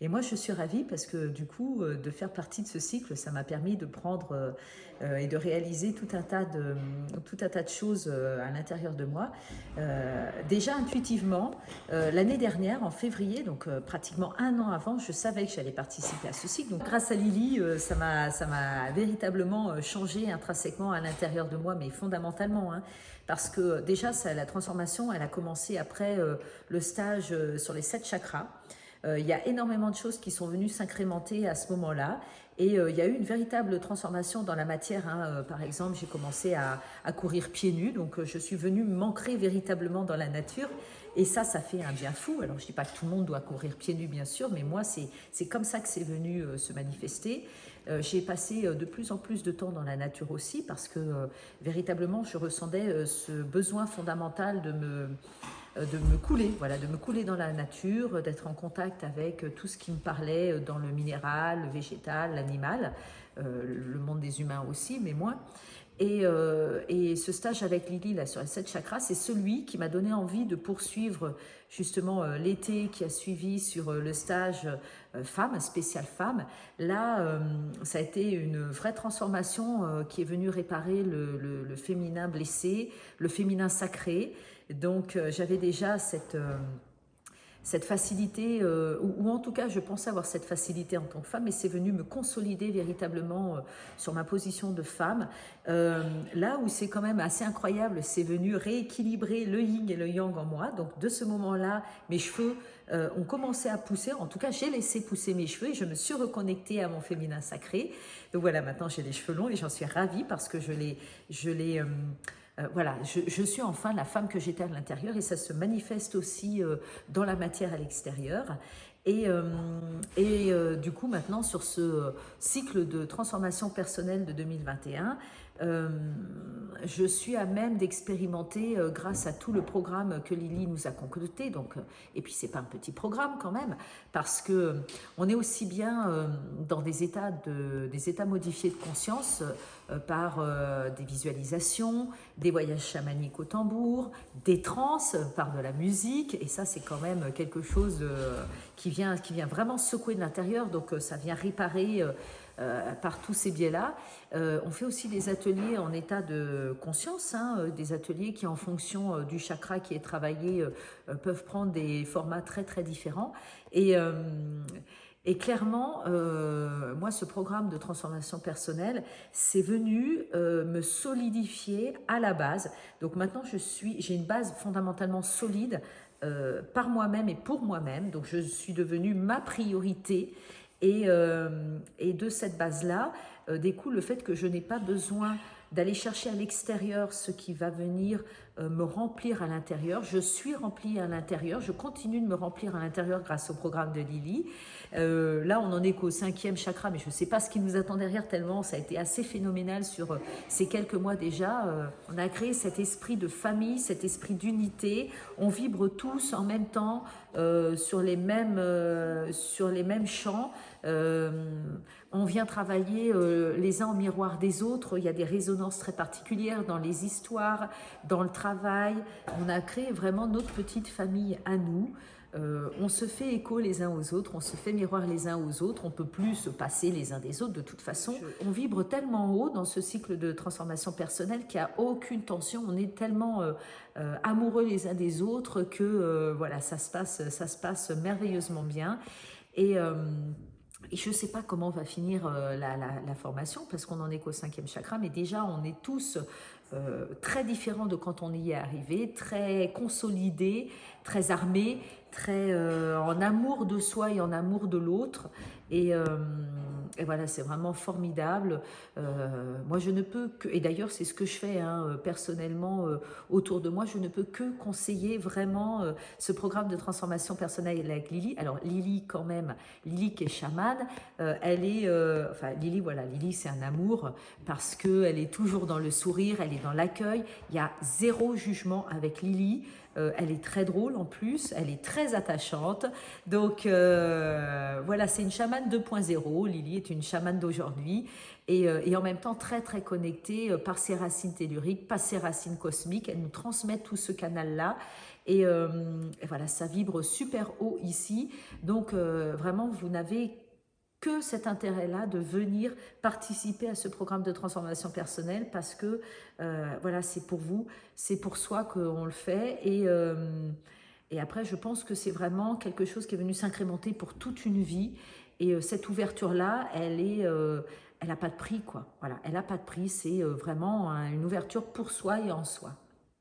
Et moi, je suis ravie parce que du coup, de faire partie de ce cycle, ça m'a permis de prendre et de réaliser tout un tas de choses à l'intérieur de moi. Déjà intuitivement, l'année dernière, en février, donc pratiquement un an avant, je savais que j'allais participer à ce cycle. Donc grâce à Lily, ça m'a véritablement changé intrinsèquement à l'intérieur de moi, mais fondamentalement, hein, parce que déjà, la transformation, elle a commencé après le stage sur les 7 chakras. Il y a énormément de choses qui sont venues s'incrémenter à ce moment-là. Et il y a eu une véritable transformation dans la matière, hein. Par exemple, j'ai commencé à courir pieds nus, donc je suis venue m'ancrer véritablement dans la nature. Et ça fait un bien fou. Alors, je ne dis pas que tout le monde doit courir pieds nus, bien sûr, mais moi, c'est comme ça que c'est venu se manifester. J'ai passé de plus en plus de temps dans la nature aussi, parce que véritablement, je ressentais ce besoin fondamental de me couler, voilà, de me couler dans la nature, d'être en contact avec tout ce qui me parlait dans le minéral, le végétal, l'animal, le monde des humains aussi, mais moins. Et ce stage avec Lily là, sur les 7 chakras, c'est celui qui m'a donné envie de poursuivre justement l'été qui a suivi sur le stage femme, spécial femme. Là, ça a été une vraie transformation qui est venue réparer le féminin blessé, le féminin sacré. Donc j'avais déjà cette facilité, ou en tout cas je pensais avoir cette facilité en tant que femme, et c'est venu me consolider véritablement sur ma position de femme. Là où c'est quand même assez incroyable, c'est venu rééquilibrer le yin et le yang en moi. Donc de ce moment-là, mes cheveux ont commencé à pousser. En tout cas, j'ai laissé pousser mes cheveux et je me suis reconnectée à mon féminin sacré. Donc voilà, maintenant j'ai les cheveux longs et j'en suis ravie parce que voilà, je suis enfin la femme que j'étais à l'intérieur, et ça se manifeste aussi dans la matière à l'extérieur. Du coup, maintenant, sur ce cycle de transformation personnelle de 2021, je suis à même d'expérimenter grâce à tout le programme que Lily nous a concocté. Donc, et puis, c'est pas un petit programme quand même, parce que on est aussi bien dans des états modifiés de conscience par des visualisations, des voyages chamaniques au tambour, des transes par de la musique. Et ça, c'est quand même quelque chose qui vient vraiment secouer de l'intérieur. Donc, ça vient réparer par tous ces biais-là. On fait aussi des ateliers en état de conscience, hein, des ateliers qui, en fonction du chakra qui est travaillé, peuvent prendre des formats très très différents. Et clairement, moi, ce programme de transformation personnelle, c'est venu me solidifier à la base. Donc maintenant, j'ai une base fondamentalement solide par moi-même et pour moi-même. Donc je suis devenue ma priorité. Et de cette base-là découle le fait que je n'ai pas besoin d'aller chercher à l'extérieur ce qui va venir me remplir à l'intérieur. Je suis remplie à l'intérieur, je continue de me remplir à l'intérieur grâce au programme de Lily. Là, on n'en est qu'au 5e chakra, mais je ne sais pas ce qui nous attend derrière, tellement ça a été assez phénoménal sur ces quelques mois déjà. On a créé cet esprit de famille, cet esprit d'unité. On vibre tous en même temps sur les mêmes champs. On vient travailler les uns au miroir des autres. Il y a des résonances très particulières dans les histoires, dans le travail. On a créé vraiment notre petite famille à nous. On se fait écho les uns aux autres, on se fait miroir les uns aux autres, on ne peut plus se passer les uns des autres de toute façon. On vibre tellement haut dans ce cycle de transformation personnelle qu'il n'y a aucune tension, on est tellement amoureux les uns des autres que voilà, ça se passe merveilleusement bien. Et je ne sais pas comment va finir la formation, parce qu'on n'en est qu'au 5e chakra, mais déjà on est tous très différents de quand on y est arrivé, très consolidés, très armés, très en amour de soi et en amour de l'autre. Et voilà, c'est vraiment formidable. Moi, je ne peux que, et d'ailleurs, c'est ce que je fais hein, personnellement autour de moi, je ne peux que conseiller vraiment ce programme de transformation personnelle avec Lily. Alors, Lily, quand même, Lily qui est chamane, elle est, enfin, Lily, voilà, Lily, c'est un amour parce qu'elle est toujours dans le sourire, elle est dans l'accueil. Il y a zéro jugement avec Lily. Elle est très drôle en plus, elle est très attachante. Donc voilà, c'est une chamane 2.0. Lily est une chamane d'aujourd'hui et en même temps très très connectée par ses racines telluriques, par ses racines cosmiques. Elle nous transmet tout ce canal-là et voilà, ça vibre super haut ici. Donc vraiment, vous n'avez que cet intérêt-là de venir participer à ce programme de transformation personnelle parce que voilà, c'est pour vous, c'est pour soi qu'on le fait et après, je pense que c'est vraiment quelque chose qui est venu s'incrémenter pour toute une vie. Et cette ouverture-là, elle n'a pas de prix, quoi. Voilà, elle n'a pas de prix. C'est vraiment une ouverture pour soi et en soi.